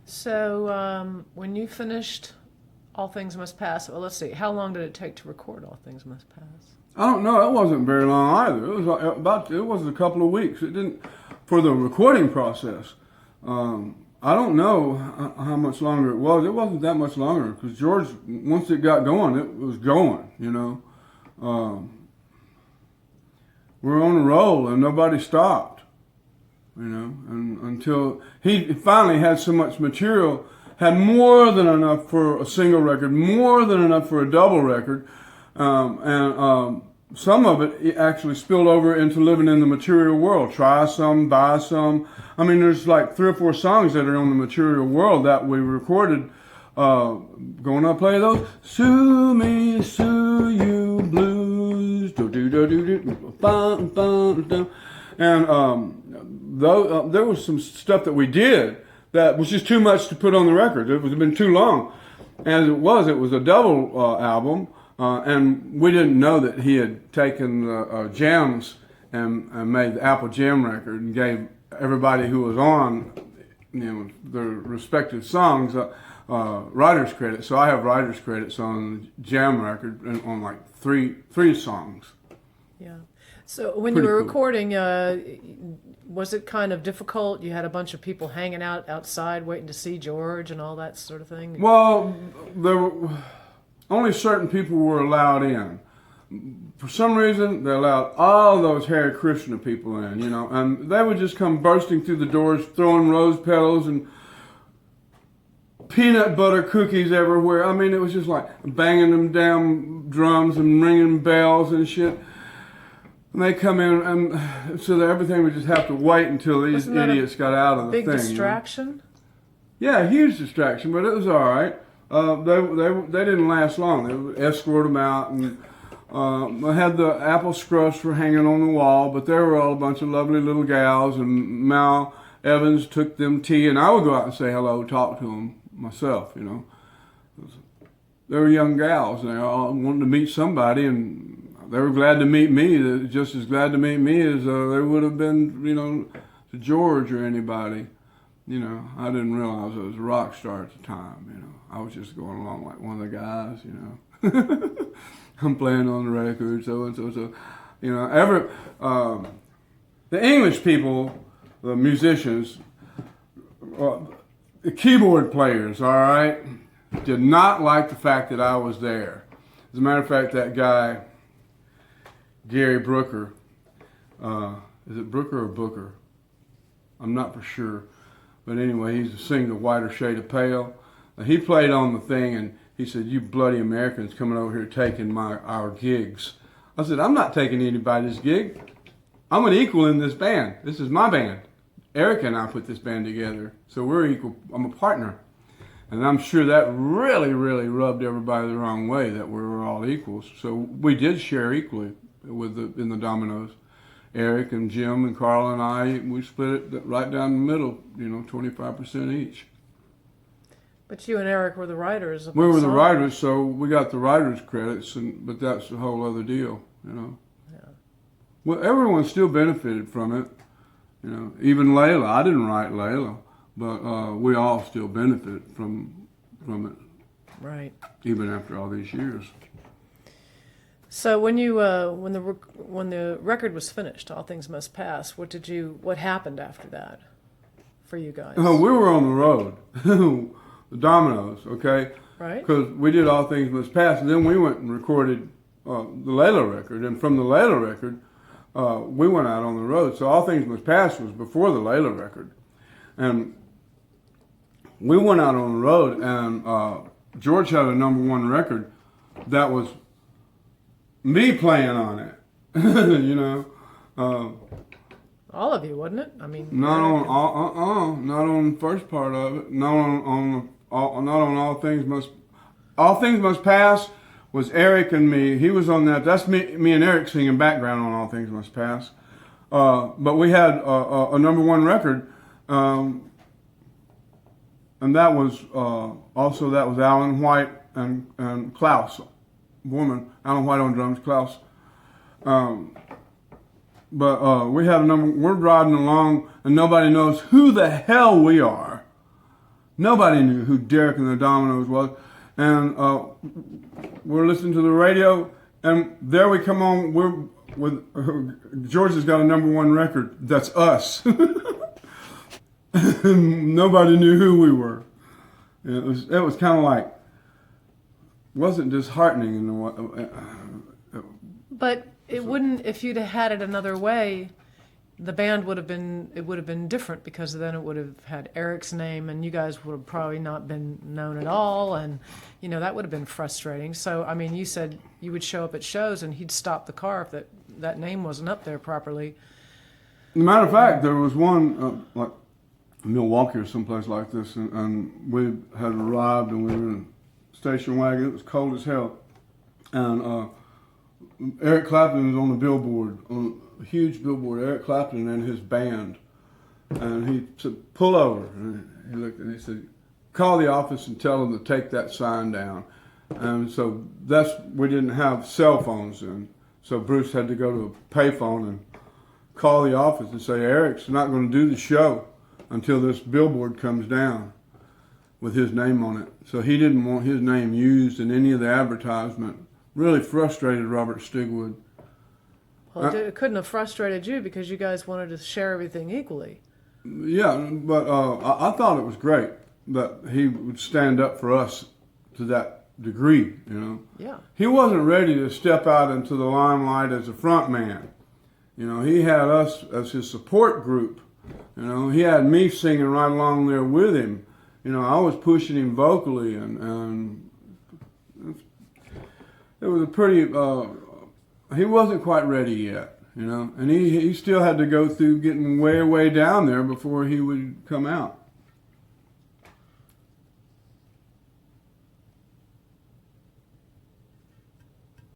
So when you finished All Things Must Pass, well, let's see, how long did it take to record All Things Must Pass? I don't know. It wasn't very long either. It was it was a couple of weeks. It didn't for the recording process. I don't know how much longer it was. It wasn't that much longer because George, once it got going, it was going. We were on a roll and nobody stopped. And until he finally had so much material, had more than enough for a single record, more than enough for a double record, and some of it actually spilled over into living in the material world. Try some, buy some. I mean, there's like 3 or 4 songs that are on the material world that we recorded. Gonna play those Sue Me, Sue You blues, do do do do do, bum bum dum. And there was some stuff that we did that was just too much to put on the record. It would have been too long. As it was a double album, and we didn't know that he had taken the jams and made the Apple Jam record and gave everybody who was on, their respective songs writer's credit. So I have writer's credits on the Jam record and on like three songs. Yeah. So when Pretty you were cool. recording, was it kind of difficult? You had a bunch of people hanging out outside waiting to see George and all that sort of thing? Well, only certain people were allowed in. For some reason, they allowed all those Hare Krishna people in, and they would just come bursting through the doors, throwing rose petals and peanut butter cookies everywhere. I mean, it was just like banging them down drums and ringing bells and shit. And they come in, and so that everything would just have to wait until these Wasn't that idiots got out of the big thing. distraction? Yeah, huge distraction, but it was all right. They didn't last long. They would escort them out, and I had the apple scruffs were hanging on the wall, but they were all a bunch of lovely little gals, and Mal Evans took them tea, and I would go out and say hello, talk to them myself, They were young gals, and they all wanted to meet somebody, and they were glad to meet me, just as glad to meet me as they would have been, to George or anybody. I didn't realize I was a rock star at the time, I was just going along like one of the guys, I'm playing on the record, so. The English people, the musicians, the keyboard players, all right, did not like the fact that I was there. As a matter of fact, that guy, Gary Brooker, is it Brooker or Booker? I'm not for sure. But anyway, he's to sing The Whiter Shade of Pale. He played on the thing and he said, "You bloody Americans coming over here taking our gigs." I said, "I'm not taking anybody's gig. I'm an equal in this band. This is my band. Eric and I put this band together, so we're equal. I'm a partner." And I'm sure that really, really rubbed everybody the wrong way, that we were all equals. So we did share equally in the Dominos. Eric and Jim and Carl and I, we split it right down the middle, 25% each. But you and Eric were the writers of We the were the song. writers, so we got the writers' credits, but that's a whole other deal, Yeah. Well, everyone still benefited from it, Even Layla. I didn't write Layla, but we all still benefit from it, Right. even after all these years. So when you when the record was finished, All Things Must Pass, what happened after that for you guys? Oh, we were on the road, the Dominoes, okay? Right. Because we did All Things Must Pass, and then we went and recorded the Layla record, and from the Layla record, we went out on the road. So All Things Must Pass was before the Layla record, and we went out on the road, and George had a #1 record that was me playing on it, All of you, wasn't it? I mean, Not Eric on not on the first part of it. Not on All Things Must Pass was Eric and me. He was on that. That's me and Eric singing background on All Things Must Pass. But we had a #1 record, and that was that was Alan White and Klaus, woman. Alan White on drums, Klaus. But we had we're riding along and nobody knows who the hell we are. Nobody knew who Derek and the Dominoes was. And we're listening to the radio, and there we come on. We're with Georgia's got a #1 record. That's us. Nobody knew who we were. It was kind of like, wasn't disheartening in the way. But it wouldn't, if you'd have had it another way, the band would have been different, because then it would have had Eric's name, and you guys would have probably not been known at all, and that would have been frustrating. So I mean, you said you would show up at shows and he'd stop the car if that name wasn't up there properly. As a matter of fact, there was one like Milwaukee or someplace like this, and we had arrived and we were in a station wagon. It was cold as hell, and Eric Clapton was on the billboard, on a huge billboard, Eric Clapton and his band. And he said, pull over. And he looked and he said, call the office and tell them to take that sign down. And so we didn't have cell phones then. So Bruce had to go to a payphone and call the office and say, Eric's not going to do the show until this billboard comes down with his name on it. So he didn't want his name used in any of the advertisement. Really frustrated Robert Stigwood. Well, it couldn't have frustrated you, because you guys wanted to share everything equally. Yeah, but I thought it was great that he would stand up for us to that degree, Yeah. He wasn't ready to step out into the limelight as a front man. He had us as his support group. He had me singing right along there with him. I was pushing him vocally, and it was a pretty, he wasn't quite ready yet, and he still had to go through getting way, way down there before he would come out.